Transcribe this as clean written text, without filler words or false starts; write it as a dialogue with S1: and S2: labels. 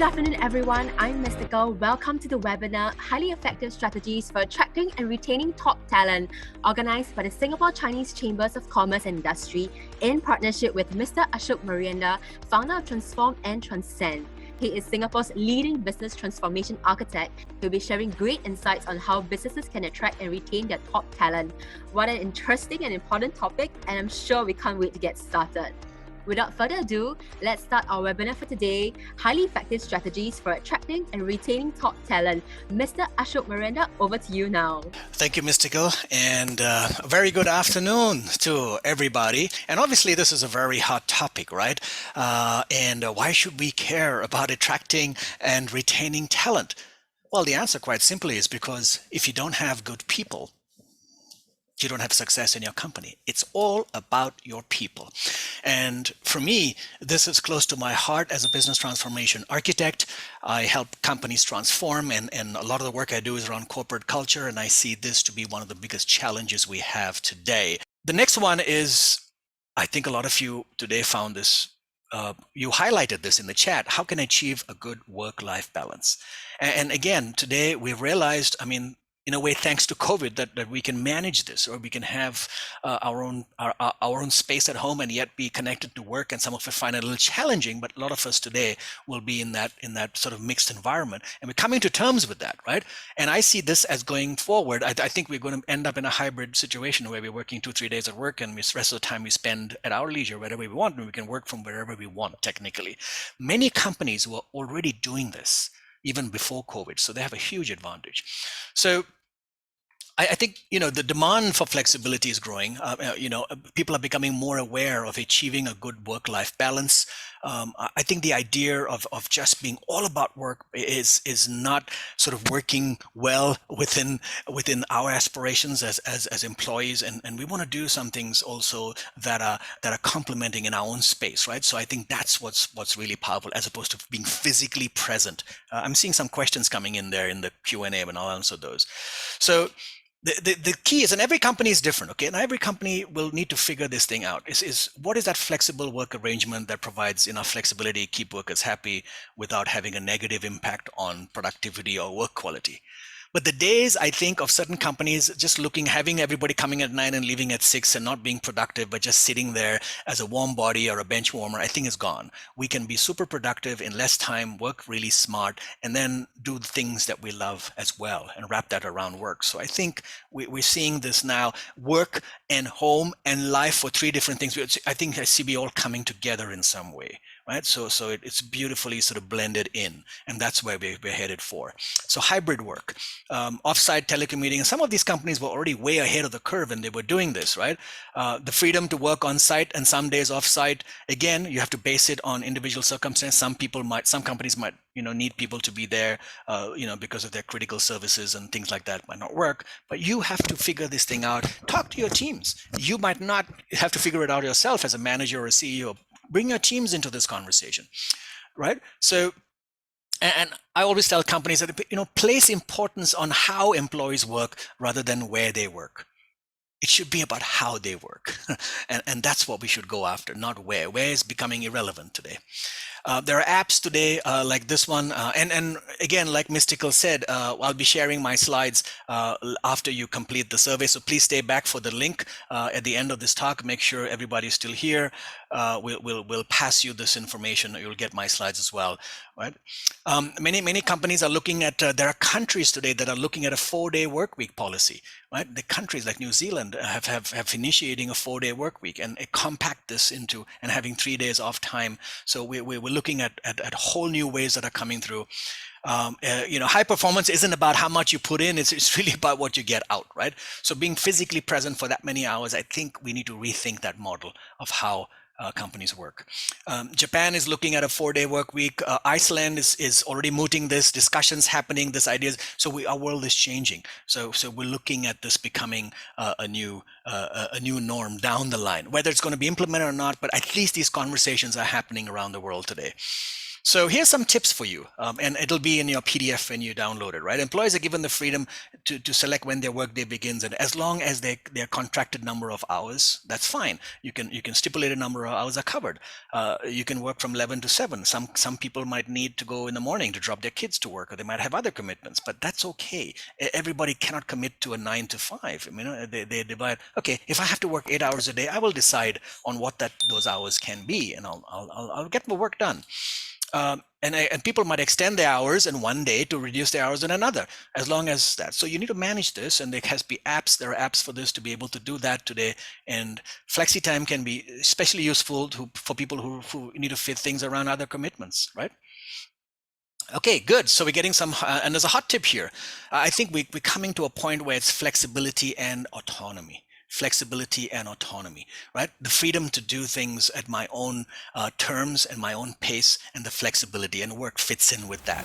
S1: Good afternoon, everyone. I'm Mystical. Welcome to the webinar, Highly Effective Strategies for Attracting and Retaining Top Talent, organized by the Singapore Chinese Chambers of Commerce and Industry in partnership with Mr. Ashok Marianda, founder of Transform and Transcend. He is Singapore's leading business transformation architect. He'll be sharing great insights on how businesses can attract and retain their top talent. What an interesting and important topic, and I'm sure we can't wait to get started. Without further ado, let's start our webinar for today, Highly Effective Strategies for Attracting and Retaining Top Talent. Mr. Ashok Marianda, over to you now.
S2: Thank you, Mystical, and a very good afternoon to everybody. And obviously, this is a very hot topic, right? And why should we care about attracting and retaining talent? Well, the answer quite simply is because if you don't have good people, you don't have success in your company. It's all about your people. And for me, this is close to my heart as a business transformation architect. I help companies transform, and a lot of the work I do is around corporate culture, and I see this to be one of the biggest challenges we have today. The next one is, I think a lot of you today found this, you highlighted this in the chat, how can I achieve a good work-life balance? And again, today we realized, in a way, thanks to COVID, that we can manage this, or we can have our own space at home and yet be connected to work. And some of us find it a little challenging, but a lot of us today will be in that sort of mixed environment, and we're coming to terms with that, right? And I see this as going forward. I think we're going to end up in a hybrid situation where we're working 2-3 days at work, and the rest of the time we spend at our leisure wherever we want, and we can work from wherever we want. Technically, many companies were already doing this even before COVID, so they have a huge advantage. So I think, the demand for flexibility is growing. People are becoming more aware of achieving a good work-life balance. I think the idea of just being all about work is not sort of working well within our aspirations as employees, and we want to do some things also that are complementing in our own space, right? So I think that's what's really powerful, as opposed to being physically present. I'm seeing some questions coming in there in the Q&A, and I'll answer those. So the key is, and every company is different, okay? And every company will need to figure this thing out, is what is that flexible work arrangement that provides enough flexibility, keep workers happy without having a negative impact on productivity or work quality. But the days, I think, of certain companies just having everybody coming at 9 and leaving at 6 and not being productive, but just sitting there as a warm body or a bench warmer, I think is gone. We can be super productive in less time, work really smart, and then do the things that we love as well, and wrap that around work. So I think we're seeing this now, work and home and life for 3 different things. I think I see we all coming together in some way. Right, so it's beautifully sort of blended in, and that's where we're headed for. So hybrid work, offsite telecommuting, and some of these companies were already way ahead of the curve, and they were doing this, right? The freedom to work on site and some days offsite. Again, you have to base it on individual circumstances. Some companies might need people to be there, because of their critical services and things like that might not work. But you have to figure this thing out. Talk to your teams. You might not have to figure it out yourself as a manager or a CEO. Bring your teams into this conversation, right? So, and I always tell companies that, place importance on how employees work rather than where they work. It should be about how they work. and that's what we should go after, not where. Where is becoming irrelevant today. There are apps today like this one. And again, like Mystical said, I'll be sharing my slides after you complete the survey. So please stay back for the link at the end of this talk. Make sure everybody's still here. We'll pass you this information. You'll get my slides as well. Right? Many companies are looking at, there are countries today that are looking at a 4-day work week policy. Right? The countries like New Zealand have initiating a 4-day work week, and compact this into and having 3 days off time. So we're looking at whole new ways that are coming through. High performance isn't about how much you put in, it's really about what you get out, right? So being physically present for that many hours, I think we need to rethink that model of how companies work. Japan is looking at a 4-day work week. Iceland is already mooting this, discussions happening, this ideas. So our world is changing. So we're looking at this becoming a new norm down the line, whether it's going to be implemented or not, but at least these conversations are happening around the world today. So here's some tips for you, and it'll be in your PDF when you download it, right? Employees are given the freedom to select when their workday begins, and as long as their contracted number of hours, that's fine. You can stipulate a number of hours are covered. You can work from 11 to 7. Some people might need to go in the morning to drop their kids to work, or they might have other commitments, but that's okay. Everybody cannot commit to a 9 to 5. I mean, they divide. Okay, if I have to work 8 hours a day, I will decide on what those hours can be, and I'll get my work done. And people might extend their hours in one day to reduce their hours in another, as long as that. So you need to manage this, and there has to be apps. There are apps for this to be able to do that today. And flexi time can be especially useful for people who need to fit things around other commitments, right? Okay, good. So we're getting some, and there's a hot tip here. I think we're coming to a point where it's flexibility and autonomy. Flexibility and autonomy, right? The freedom to do things at my own terms and my own pace, and the flexibility, and work fits in with that.